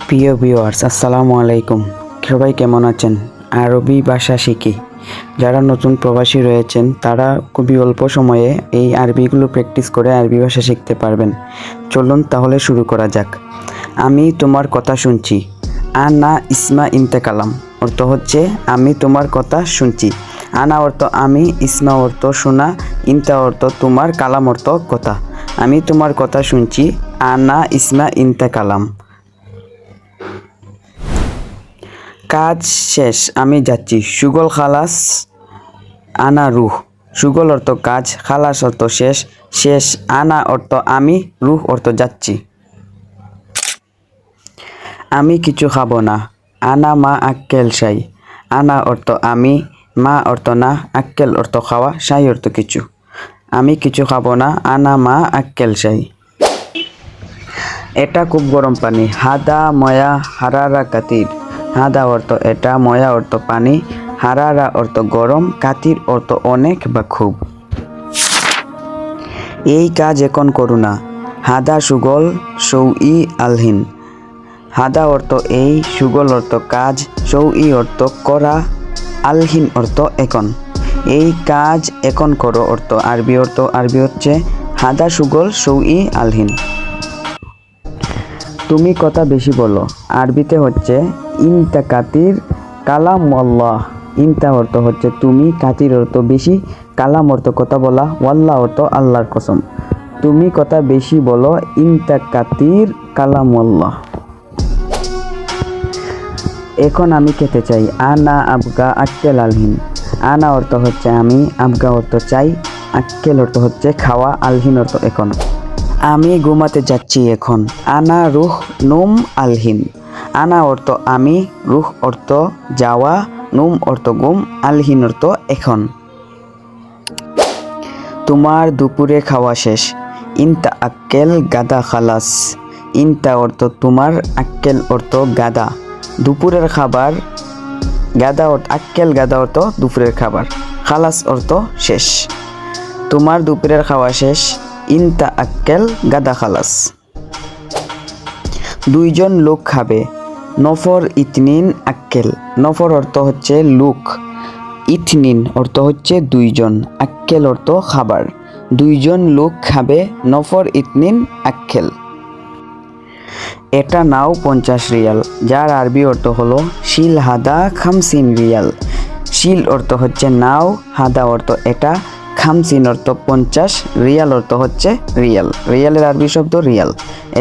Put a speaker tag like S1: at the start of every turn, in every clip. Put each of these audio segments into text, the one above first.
S1: প্রিয় ভিউয়ার্স, আসসালামু আলাইকুম। সবাই কেমন আছেন? আরবি ভাষা শিখি যারা নতুন প্রবাসী রয়েছেন তারা খুবই অল্প সময়ে এই আরবিগুলো প্র্যাকটিস করে আরবি ভাষা শিখতে পারবেন। চলুন তাহলে শুরু করা যাক। আমি তোমার কথা শুনছি। আনা ইসমা ইনতে কালাম অর্থ হচ্ছে আমি তোমার কথা শুনছি। আনা অর্থ আমি, ইসমা অর্থ শোনা, ইনতা অর্থ তোমার, কালাম অর্থ কথা। আমি তোমার কথা শুনছি। আনা ইসমা ইনতে কালাম। কাজ শেষ, আমি যাচ্ছি। সুগল খালাস আনা রুহ। সুগল অর্থ কাজ, খালাস অর্থ শেষ, শেষ আনা অর্থ আমি, রুহ অর্থ যাচ্ছি। আমি কিছু খাবো না। আনা মা আক্কেল শাই। আনা অর্থ আমি, মা অর্থ না, আক্কেল অর্থ খাওয়া, শাই অর্থ কিছু। আমি কিছু খাবো না। আনা মা আক্কেল শাই। এটা খুব গরম পানি। হাদা ময়া হারারা কাতির। হাদা অর্থ এটা, ময়া অর্থ পানি, হারারা অর্থ গরম, কাতির অর্থ অনেক বা খুব। এই কাজ এখন করু না। হাদা সুগল সৌই আলহিন। হাদা অর্থ এই, সুগল অর্থ কাজ, সৌই অর্থ করা, আলহিন অর্থ এখন। এই কাজ এখন করো অর্থ আরবি হচ্ছে হাদা সুগল সৌই আলহিন। তুমি কথা বেশি বলো। আরবিতে হচ্ছে ইনতা কাতির কালাম ওয়াল্লাহ। ইনতা অর্থ হচ্ছে তুমি, কাতির অর্থ বেশি, কালাম অর্থ কথা বলা, ওয়াল্লাহ অর্থ আল্লাহর কসম। তুমি কথা বেশি বলো। ইনতা কাতির কালাম ওয়াল্লাহ। এখন আমি খেতে চাই। আনা আবগা আক্কেল আলহিন। আনা অর্থ হচ্ছে আমি, আবগা অর্থ চাই, আক্কেল অর্থ হচ্ছে খাওয়া, আলহিন অর্থ এখন। আমি ঘুমাতে যাচ্ছি এখন। আনা রুহ নুম আলহিন। আনা অর্থ আমি, রুহ অর্থ যাওয়া, নুম অর্থ ঘুম, আলহিন অর্থ এখন। তোমার দুপুরে খাওয়া শেষ। ইনতা আক্কেল গাদা খালাস। ইনতা অর্থ তোমার, আক্কেল অর্থ গাদা, দুপুরের খাবার। গাদা অর্থ আক্কেল, গাদা অর্থ দুপুরের খাবার, খালাস অর্থ শেষ। তোমার দুপুরের খাওয়া শেষ। ইনতা আক্কেল গাদা খালাস। দুইজন লোক খাবে। নফর ইতনিন আক্কেল। নফর অর্থ হচ্ছে লোক, ইতনিন অর্থ হচ্ছে দুইজন, আক্কেল অর্থ খাবার। দুইজন লোক খাবে। নফর ইতনিন আক্কেল। এটা নাও 50 রিয়াল, যার আরবি অর্থ হলো শিল হাদা খামসিন রিয়াল। শিল অর্থ হচ্ছে নাও, হাদা অর্থ এটা, খামসিন অর্থ 50, রিয়াল অর্থ হচ্ছে রিয়াল। রিয়ালের আরবি শব্দ রিয়াল।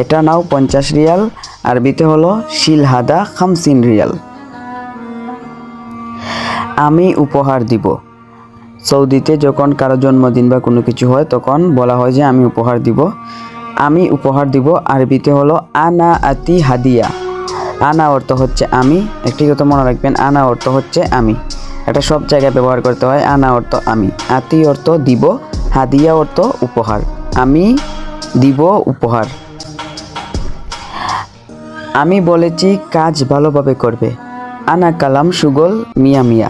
S1: এটা নাও 50 রিয়াল, আরবিতে হলো শিল হাদা খামসিন রিয়াল। আমি উপহার দিব। সৌদিতে যখন কারো জন্মদিন বা কোনো কিছু হয় তখন বলা হয় যে আমি উপহার দিব। আমি উপহার দিব আরবিতে হলো আনা আতি হাদিয়া। আনা অর্থ হচ্ছে আমি, একটি কথা মনে রাখবেন, আনা অর্থ হচ্ছে আমি। এটা সব জায়গায় ব্যবহার করতে হয়। আনা অর্থ আমি, আতি অর্থ দিব, হাদিয়া অর্থ উপহার। আমি দিব উপহার। আমি বলেছি কাজ ভালোভাবে করবে। আনা কালাম সুগল মিয়া মিয়া।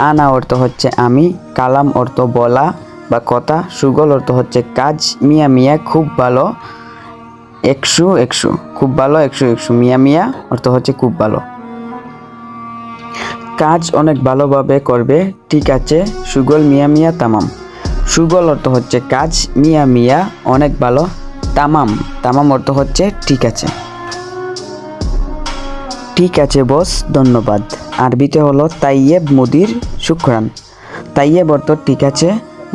S1: আনা অর্থ হচ্ছে আমি, কালাম অর্থ বলা বা কথা, সুগল অর্থ হচ্ছে কাজ, মিয়া মিয়া খুব ভালো, 100 খুব ভালো, 100 মিয়া মিয়া অর্থ হচ্ছে খুব ভালো। কাজ অনেক ভালোভাবে করবে। ঠিক আছে সুগল মিয়া মিয়া তামাম। সুগল অর্থ হচ্ছে কাজ, মিয়া মিয়া অনেক ভালো, তামাম, তামাম অর্থ হচ্ছে ঠিক আছে। ঠিক আছে বস, ধন্যবাদ। আরবিতে হলো তাইয়েব মুদির শুকরান। তাইয়েব অর্থ ঠিক আছে,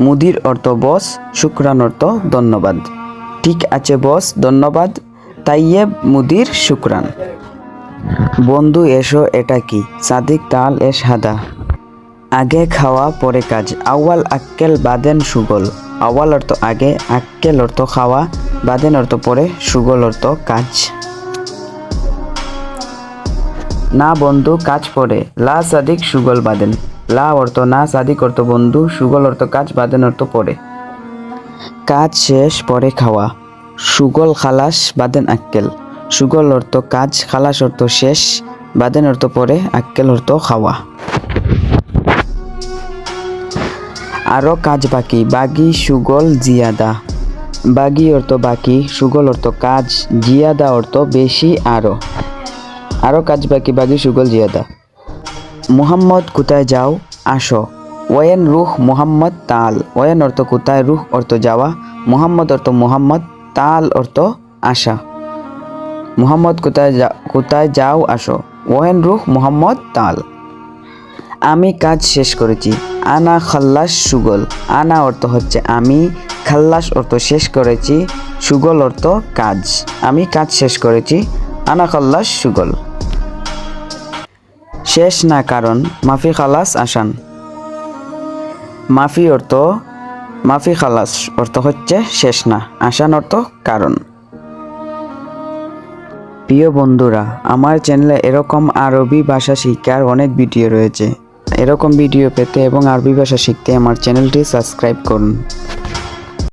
S1: মুদির অর্থ বস, শুকরান অর্থ ধন্যবাদ। ঠিক আছে বস, ধন্যবাদ। তাইয়েব মুদির শুকরান। বন্ধু এসো, এটা কি? সাদিক তাল এস হাদা। আগে খাওয়া পরে কাজ। আওয়াল আক্কেল বাদেন সুগল। আওয়াল অর্থ আগে, আক্কেল অর্থ খাওয়া, বাদেন অর্থ পরে, সুগল অর্থ কাজ। না বন্ধু, কাজ পরে। লা সাদিক সুগল বাদেন। লা অর্থ না, সাদিক অর্থ বন্ধু, সুগল অর্থ কাজ, বাদেন অর্থ পরে। কাজ শেষ পরে খাওয়া। সুগল খালাস বাদেন আক্কেল। সুগল অর্থ কাজ, খালাস অর্থ শেষ, বাদেন অর্থ পরে, আক্কেল অর্থ খাওয়া। আরও কাজ বাকি। বাগি সুগল জিয়াদা। বাগি অর্থ বাকি, সুগল অর্থ কাজ, জিয়াদা অর্থ বেশি, আরও। আরও কাজ বাকি বাকি সুগল জিয়াদা। মুহাম্মদ কোথায় যাও, আসো। ওয়েন রুহ মুহাম্মদ তাল। ওয়েন অর্থ কোথায়, রুহ অর্থ যাওয়া, মুহাম্মদ অর্থ মুহাম্মদ, তাল অর্থ আসা। মুহাম্মদ কোথায় যাও, আসো। ওয়েন রুহ মুহাম্মদ তাল। আমি কাজ শেষ করেছি। আনা খাল্লাস সুগল। আনা অর্থ হচ্ছে আমি, খাল্লাস অর্থ শেষ করেছি, সুগল অর্থ কাজ। আমি কাজ শেষ করেছি, আনা খাল্লাস সুগল। শেষ না কারণ, মাফি খালাস আসান। মাফি খালাস অর্থ হচ্ছে শেষ না, আসান অর্থ কারণ। প্রিয় বন্ধুরা, আমার চ্যানেলে এরকম আরবি ভাষা শিক্ষার অনেক ভিডিও রয়েছে। এরকম ভিডিও পেতে এবং আরবি ভাষা শিখতে আমার চ্যানেলটি সাবস্ক্রাইব করুন।